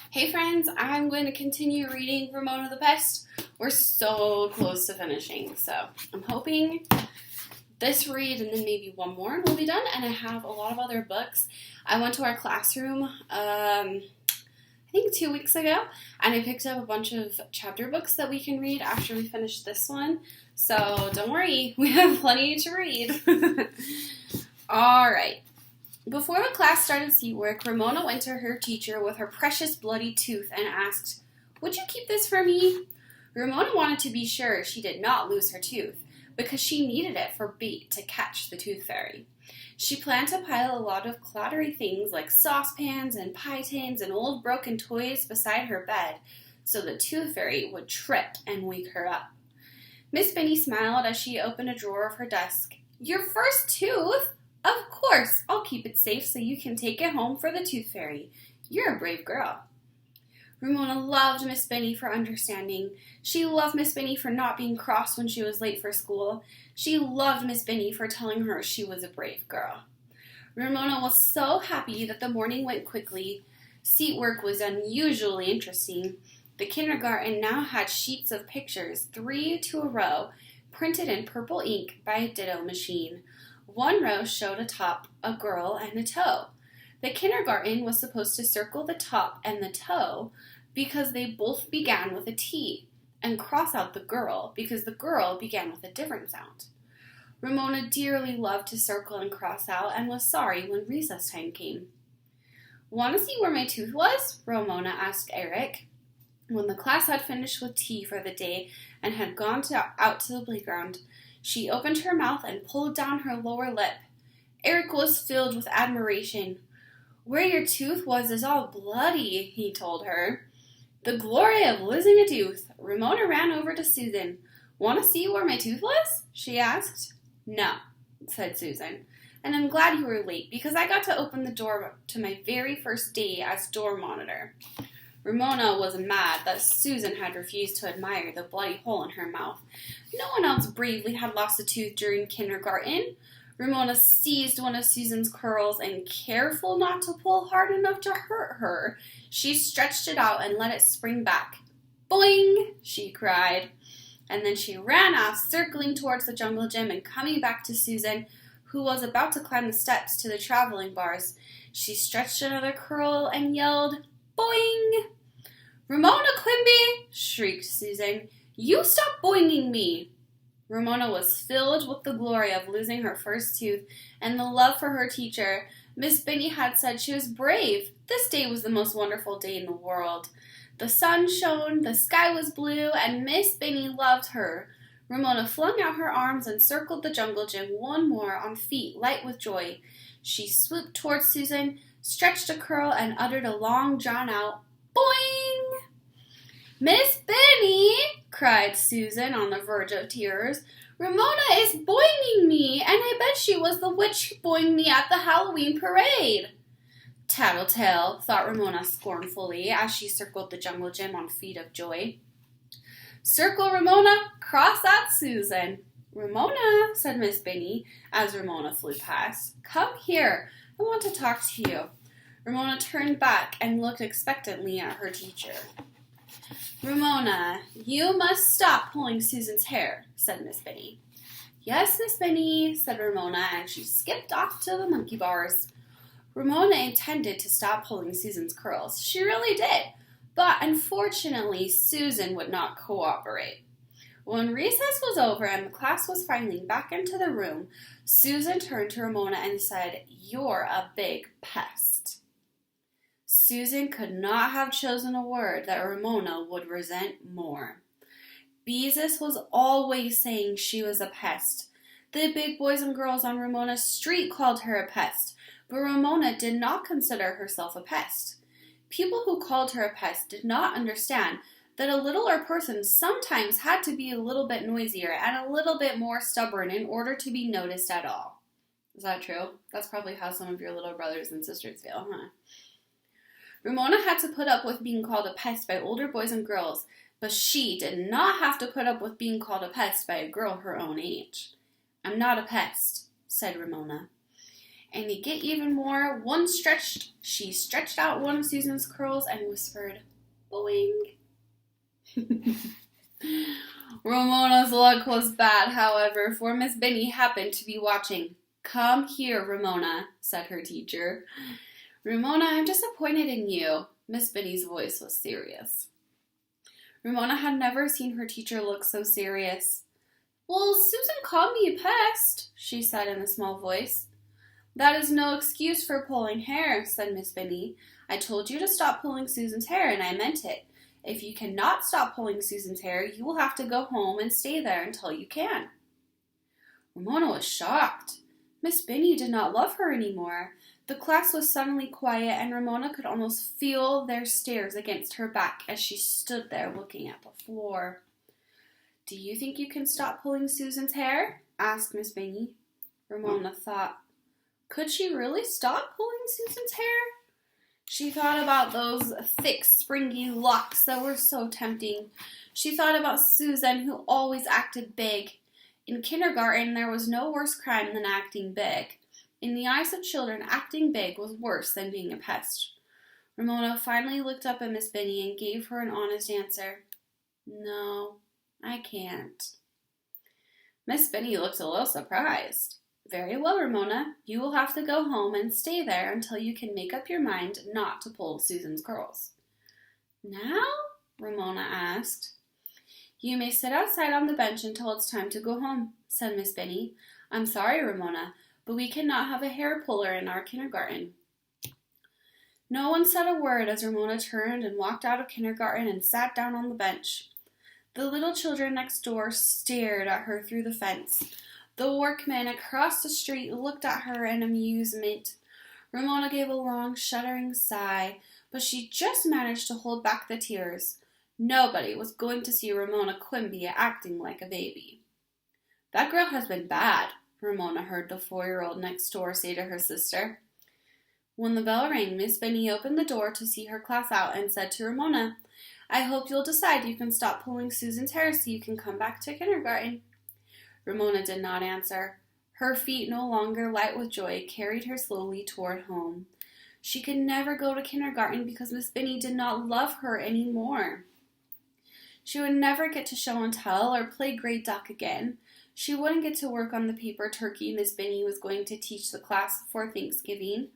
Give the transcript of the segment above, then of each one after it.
Hey friends, I'm going to continue reading Ramona the Pest. We're so close to finishing, so I'm hoping this read and then maybe one more and we'll be done. And I have a lot of other books. I went to our classroom, I think 2 weeks ago, and I picked up a bunch of chapter books that we can read after we finish this one. So don't worry, we have plenty to read. Alright. Before the class started seat work, Ramona went to her teacher with her precious bloody tooth and asked, "Would you keep this for me?" Ramona wanted to be sure she did not lose her tooth, because she needed it for bait to catch the tooth fairy. She planned to pile a lot of clattery things like saucepans and pie tins and old broken toys beside her bed, so the tooth fairy would trip and wake her up. Miss Benny smiled as she opened a drawer of her desk. "Your first tooth? Of course, I'll keep it safe so you can take it home for the tooth fairy. You're a brave girl." Ramona loved Miss Benny for understanding. She loved Miss Benny for not being cross when she was late for school. She loved Miss Benny for telling her she was a brave girl. Ramona was so happy that the morning went quickly. Seat work was unusually interesting. The kindergarten now had sheets of pictures, 3 to a row, printed in purple ink by a ditto machine. One row showed a top, a girl, and a toe. The kindergarten was supposed to circle the top and the toe because they both began with a T, and cross out the girl because the girl began with a different sound. Ramona dearly loved to circle and cross out and was sorry when recess time came. "Want to see where my tooth was?" Ramona asked Eric. When the class had finished with tea for the day and had gone out to the playground, she opened her mouth and pulled down her lower lip. Eric was filled with admiration. "Where your tooth was is all bloody," he told her. "The glory of losing a tooth." Ramona ran over to Susan. "Want to see where my tooth was?" she asked. "No," said Susan. "And I'm glad you were late because I got to open the door to my very first day as door monitor." Ramona was mad that Susan had refused to admire the bloody hole in her mouth. No one else bravely had lost a tooth during kindergarten. Ramona seized one of Susan's curls and, careful not to pull hard enough to hurt her, she stretched it out and let it spring back. "Boing!" she cried. And then she ran off, circling towards the jungle gym and coming back to Susan, who was about to climb the steps to the traveling bars. She stretched another curl and yelled, "Boing!" "Ramona Quimby!" shrieked Susan. "You stop boinging me!" Ramona was filled with the glory of losing her first tooth and the love for her teacher. Miss Benny had said she was brave. This day was the most wonderful day in the world. The sun shone, the sky was blue, and Miss Benny loved her. Ramona flung out her arms and circled the jungle gym one more on feet light with joy. She swooped towards Susan, stretched a curl, and uttered a long drawn-out "Boing!" "Miss Benny!" cried Susan on the verge of tears. "Ramona is boinging me, and I bet she was the witch who boinged me at the Halloween parade." "Tattletale," thought Ramona scornfully as she circled the jungle gym on feet of joy. "Circle Ramona, cross out Susan." "Ramona," said Miss Benny as Ramona flew past. "Come here, I want to talk to you." Ramona turned back and looked expectantly at her teacher. "Ramona, you must stop pulling Susan's hair," said Miss Benny. "Yes, Miss Benny," said Ramona, and she skipped off to the monkey bars. Ramona intended to stop pulling Susan's curls. She really did. But unfortunately, Susan would not cooperate. When recess was over and the class was filing back into the room, Susan turned to Ramona and said, "You're a big pest." Susan could not have chosen a word that Ramona would resent more. Beezus was always saying she was a pest. The big boys and girls on Ramona's street called her a pest, but Ramona did not consider herself a pest. People who called her a pest did not understand that a littler person sometimes had to be a little bit noisier and a little bit more stubborn in order to be noticed at all. Is that true? That's probably how some of your little brothers and sisters feel, huh? Ramona had to put up with being called a pest by older boys and girls, but she did not have to put up with being called a pest by a girl her own age. "I'm not a pest," said Ramona. And to get even more, she stretched out one of Susan's curls and whispered, boing. Ramona's luck was bad, however, for Miss Benny happened to be watching. Come here, Ramona, said her teacher. Ramona, I'm disappointed in you. Miss Benny's voice was serious. Ramona had never seen her teacher look so serious. Well, Susan called me a pest, she said in a small voice. That is no excuse for pulling hair, said Miss Benny. I told you to stop pulling Susan's hair, and I meant it. If you cannot stop pulling Susan's hair, you will have to go home and stay there until you can. Ramona was shocked. Miss Benny did not love her anymore. The class was suddenly quiet, and Ramona could almost feel their stares against her back as she stood there looking at the floor. Do you think you can stop pulling Susan's hair? Asked Miss Benny. Ramona thought, could she really stop pulling Susan's hair? She thought about those thick, springy locks that were so tempting. She thought about Susan, who always acted big. In kindergarten, there was no worse crime than acting big. In the eyes of children, acting big was worse than being a pest. Ramona finally looked up at Miss Benny and gave her an honest answer. No, I can't. Miss Benny looked a little surprised. Very well, Ramona. You will have to go home and stay there until you can make up your mind not to pull Susan's curls. Now? Ramona asked. You may sit outside on the bench until it's time to go home, said Miss Benny. I'm sorry, Ramona, but we cannot have a hair puller in our kindergarten. No one said a word as Ramona turned and walked out of kindergarten and sat down on the bench. The little children next door stared at her through the fence. The workmen across the street looked at her in amusement. Ramona gave a long, shuddering sigh, but she just managed to hold back the tears. Nobody was going to see Ramona Quimby acting like a baby. That girl has been bad, Ramona heard the 4-year-old next door say to her sister. When the bell rang, Miss Benny opened the door to see her class out and said to Ramona, I hope you'll decide you can stop pulling Susan's hair so you can come back to kindergarten. Ramona did not answer. Her feet, no longer light with joy, carried her slowly toward home. She could never go to kindergarten because Miss Benny did not love her anymore. She would never get to show and tell or play grade duck again. She wouldn't get to work on the paper turkey Miss Benny was going to teach the class for Thanksgiving.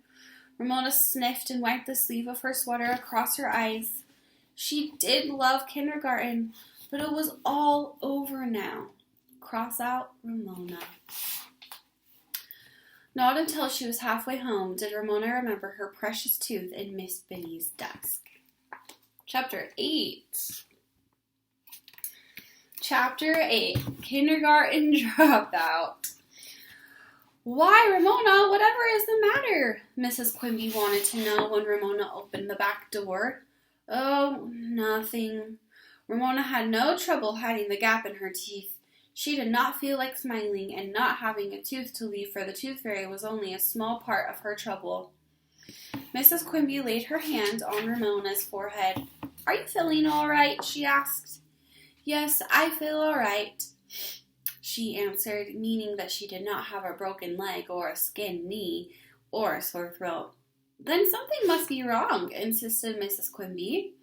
Ramona sniffed and wiped the sleeve of her sweater across her eyes. She did love kindergarten, but it was all over now. Cross out Ramona. Not until she was halfway home did Ramona remember her precious tooth in Miss Benny's desk. Chapter 8. Chapter 8. Kindergarten Dropout. Why, Ramona, whatever is the matter? Mrs. Quimby wanted to know when Ramona opened the back door. Oh, nothing. Ramona had no trouble hiding the gap in her teeth. She did not feel like smiling, and not having a tooth to leave for the tooth fairy was only a small part of her trouble. Mrs. Quimby laid her hand on Ramona's forehead. Are you feeling all right? She asked. Yes, I feel all right, she answered, meaning that she did not have a broken leg or a skinned knee or a sore throat. Then something must be wrong, insisted Mrs. Quimby.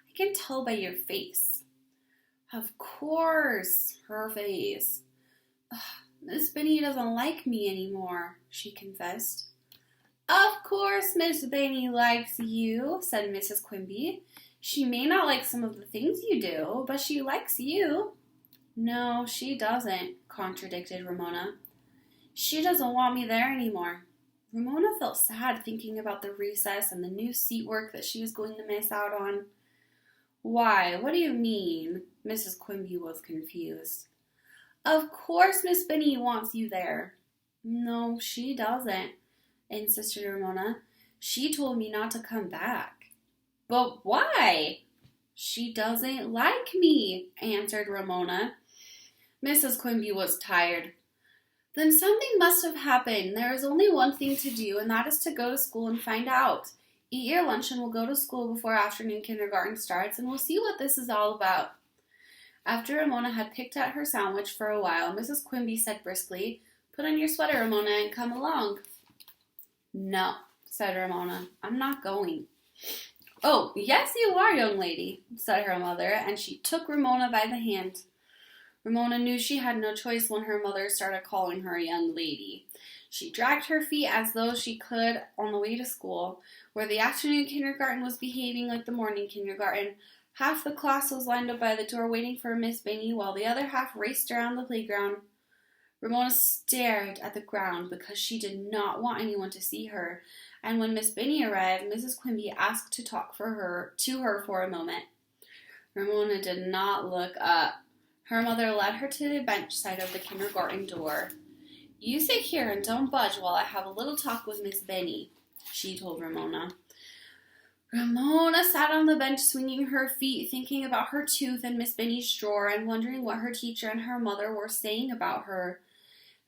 I can tell by your face. Of course, her face. Miss Benny doesn't like me anymore, she confessed. Of course Miss Benny likes you, said Mrs. Quimby. She may not like some of the things you do, but she likes you. No, she doesn't, contradicted Ramona. She doesn't want me there anymore. Ramona felt sad thinking about the recess and the new seat work that she was going to miss out on. Why, what do you mean? Mrs. Quimby was confused. Of course Miss Benny wants you there. No, she doesn't, insisted Ramona. She told me not to come back. But why? She doesn't like me, answered Ramona. Mrs. Quimby was tired. Then something must have happened. There is only one thing to do, and that is to go to school and find out. Eat your lunch and we'll go to school before afternoon kindergarten starts, and we'll see what this is all about. After Ramona had picked at her sandwich for a while, Mrs. Quimby said briskly, Put on your sweater, Ramona, and come along. No, said Ramona. I'm not going. Oh, yes, you are, young lady, said her mother, and she took Ramona by the hand. Ramona knew she had no choice when her mother started calling her a young lady. She dragged her feet as though she could on the way to school, where the afternoon kindergarten was behaving like the morning kindergarten. Half the class was lined up by the door waiting for Miss Binny, while the other half raced around the playground. Ramona stared at the ground because she did not want anyone to see her, and when Miss Binny arrived, Mrs. Quimby asked to talk to her for a moment. Ramona did not look up. Her mother led her to the bench side of the kindergarten door. You sit here and don't budge while I have a little talk with Miss Binny, she told Ramona. Ramona sat on the bench swinging her feet, thinking about her tooth and Miss Binny's drawer and wondering what her teacher and her mother were saying about her.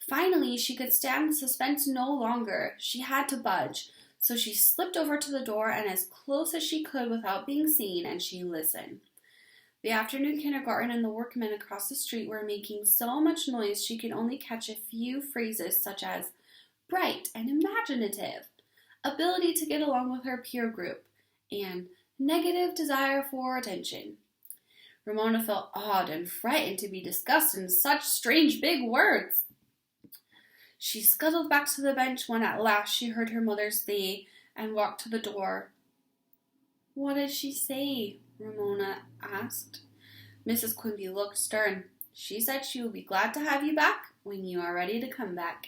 Finally, she could stand the suspense no longer. She had to budge, so she slipped over to the door and as close as she could without being seen, and she listened. The afternoon kindergarten and the workmen across the street were making so much noise she could only catch a few phrases such as bright and imaginative, ability to get along with her peer group, and negative desire for attention. Ramona felt awed and frightened to be discussed in such strange big words. She scuttled back to the bench when at last she heard her mother say and walked to the door. What did she say? Ramona asked. Mrs. Quimby looked stern. She said she would be glad to have you back when you are ready to come back.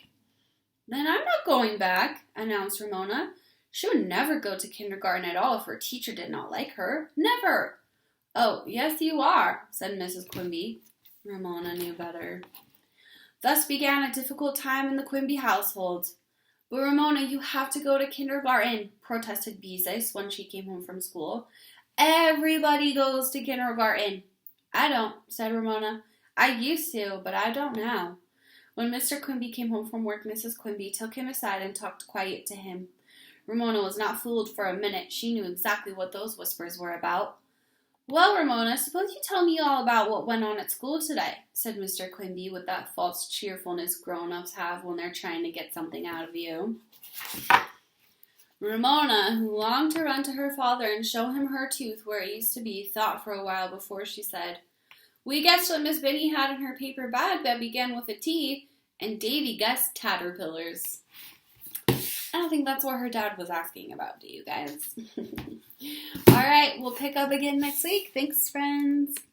Then I'm not going back, announced Ramona. She would never go to kindergarten at all if her teacher did not like her. Never! Oh, yes you are, said Mrs. Quimby. Ramona knew better. Thus began a difficult time in the Quimby household. But Ramona, you have to go to kindergarten, protested Beezus when she came home from school. Everybody goes to kindergarten. I don't, said Ramona. I used to, but I don't now. When Mr. Quimby came home from work, Mrs. Quimby took him aside and talked quiet to him. Ramona was not fooled for a minute. She knew exactly what those whispers were about. Well, Ramona, suppose you tell me all about what went on at school today, said Mr. Quimby with that false cheerfulness grown-ups have when they're trying to get something out of you. Ramona, who longed to run to her father and show him her tooth where it used to be, thought for a while before she said, We guessed what Miss Binny had in her paper bag that began with a T, and Davy guessed caterpillars. I don't think that's what her dad was asking about, do you guys? All right, we'll pick up again next week. Thanks, friends.